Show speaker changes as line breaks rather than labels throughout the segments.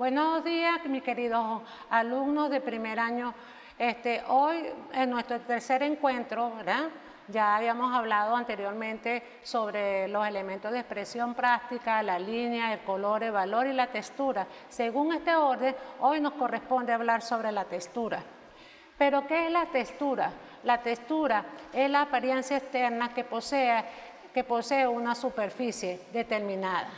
Buenos días, mis queridos alumnos de primer año. Hoy en nuestro tercer encuentro, ¿verdad? Ya habíamos hablado anteriormente sobre los elementos de expresión práctica, la línea, el color, el valor y la textura. Según este orden, hoy nos corresponde hablar sobre la textura. ¿Pero qué es la textura? La textura es la apariencia externa que posee una superficie determinada.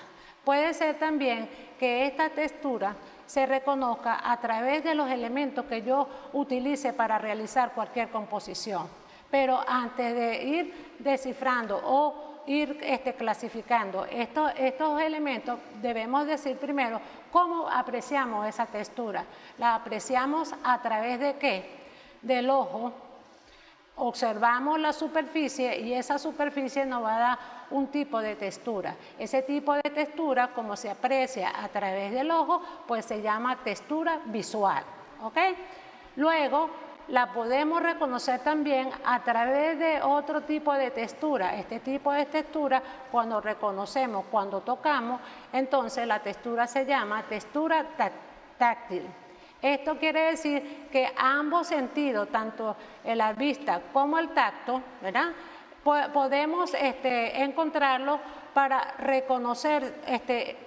Puede ser también que esta textura se reconozca a través de los elementos que yo utilice para realizar cualquier composición. Pero antes de ir descifrando o ir clasificando estos elementos, debemos decir primero cómo apreciamos esa textura. La apreciamos a través de ¿qué? Del ojo. Observamos la superficie y esa superficie nos va a dar un tipo de textura. Ese tipo de textura, como se aprecia a través del ojo, pues se llama textura visual, ¿ok? Luego, la podemos reconocer también a través de otro tipo de textura. Este tipo de textura, cuando reconocemos, cuando tocamos, entonces la textura se llama textura táctil. Esto quiere decir que ambos sentidos, tanto la vista como el tacto, ¿verdad? Podemos encontrarlo para reconocer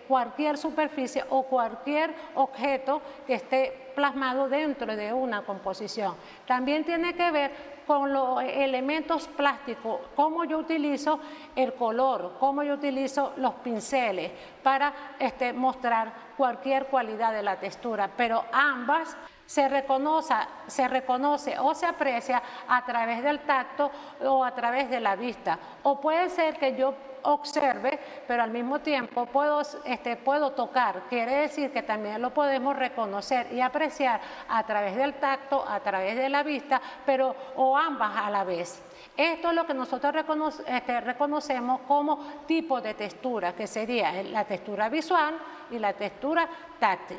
cualquier superficie o cualquier objeto que esté plasmado dentro de una composición. También tiene que ver con los elementos plásticos, cómo yo utilizo el color, cómo yo utilizo los pinceles para mostrar cualquier cualidad de la textura, pero ambas se reconoce o se aprecia a través del tacto o a través de la vista. O puede ser que yo observe, pero al mismo tiempo puedo tocar. Quiere decir que también lo podemos reconocer y apreciar a través del tacto, a través de la vista, pero o ambas a la vez. Esto es lo que nosotros reconocemos como tipo de textura, que sería la textura visual y la textura táctil.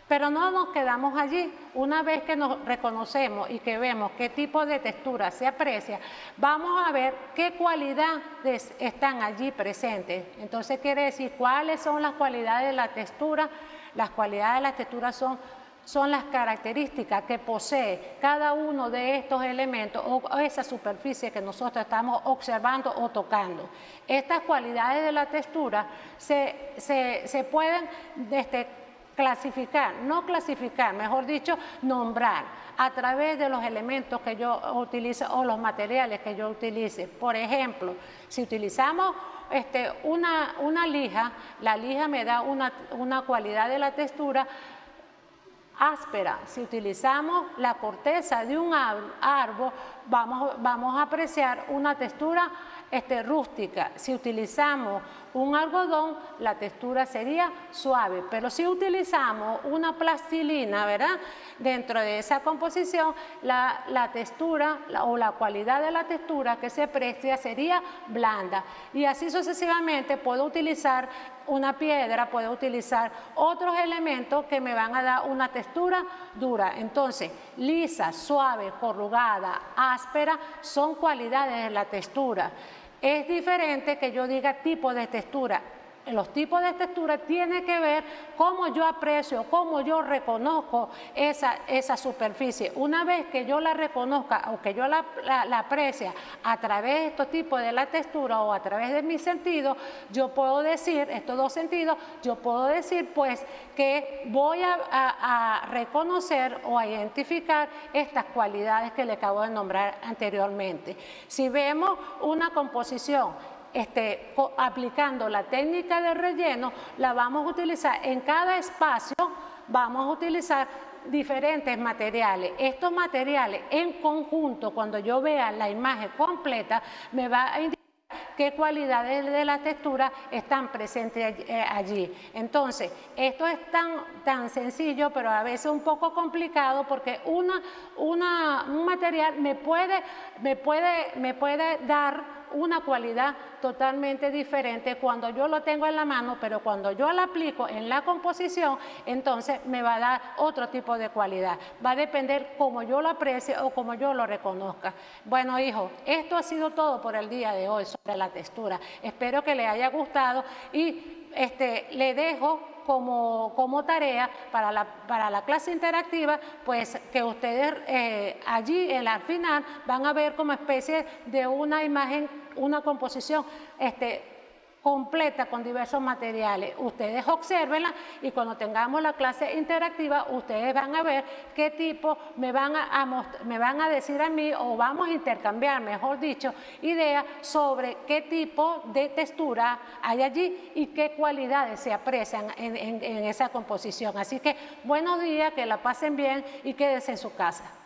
Pero no nos quedamos allí. Una vez que nos reconocemos y que vemos qué tipo de textura se aprecia, vamos a ver qué cualidades están allí presentes. Entonces quiere decir cuáles son las cualidades de la textura. Las cualidades de la textura son las características que posee cada uno de estos elementos o esa superficie que nosotros estamos observando o tocando. Estas cualidades de la textura se pueden mejor dicho, nombrar a través de los elementos que yo utilice o los materiales que yo utilice. Por ejemplo, si utilizamos una lija, la lija me da una cualidad de la textura áspera. Si utilizamos la corteza de un árbol, vamos a apreciar una textura rústica. Si utilizamos un algodón, la textura sería suave, pero si utilizamos una plastilina, ¿verdad? Dentro de esa composición, la textura o la cualidad de la textura que se aprecia sería blanda. Y así sucesivamente puedo utilizar una piedra, puedo utilizar otros elementos que me van a dar una textura dura. Entonces, lisa, suave, corrugada, áspera, son cualidades de la textura. Es diferente que yo diga tipo de textura. Los tipos de textura tienen que ver cómo yo aprecio, cómo yo reconozco esa superficie. Una vez que yo la reconozca o que yo la aprecie a través de estos tipos de la textura o a través de mis sentidos, yo puedo decir, estos dos sentidos, yo puedo decir pues que voy a reconocer o a identificar estas cualidades que le acabo de nombrar anteriormente. Si vemos una composición aplicando la técnica de relleno, la vamos a utilizar en cada espacio, vamos a utilizar diferentes materiales. Estos materiales en conjunto, cuando yo vea la imagen completa, me va a indicar qué cualidades de la textura están presentes allí. Entonces, esto es tan sencillo, pero a veces un poco complicado, porque un material me puede dar una cualidad totalmente diferente cuando yo lo tengo en la mano, pero cuando yo lo aplico en la composición, entonces me va a dar otro tipo de cualidad. Va a depender cómo yo lo aprecie o cómo yo lo reconozca. Bueno, hijos, esto ha sido todo por el día de hoy sobre la textura. Espero que les haya gustado y le dejo como tarea para la clase interactiva, pues que ustedes allí al final van a ver como especie de una imagen, una composición completa con diversos materiales. Ustedes obsérvenla y cuando tengamos la clase interactiva, ustedes van a ver qué tipo me van a decir a mí, o vamos a intercambiar, mejor dicho, ideas sobre qué tipo de textura hay allí y qué cualidades se aprecian en esa composición. Así que buenos días, que la pasen bien y quédense en su casa.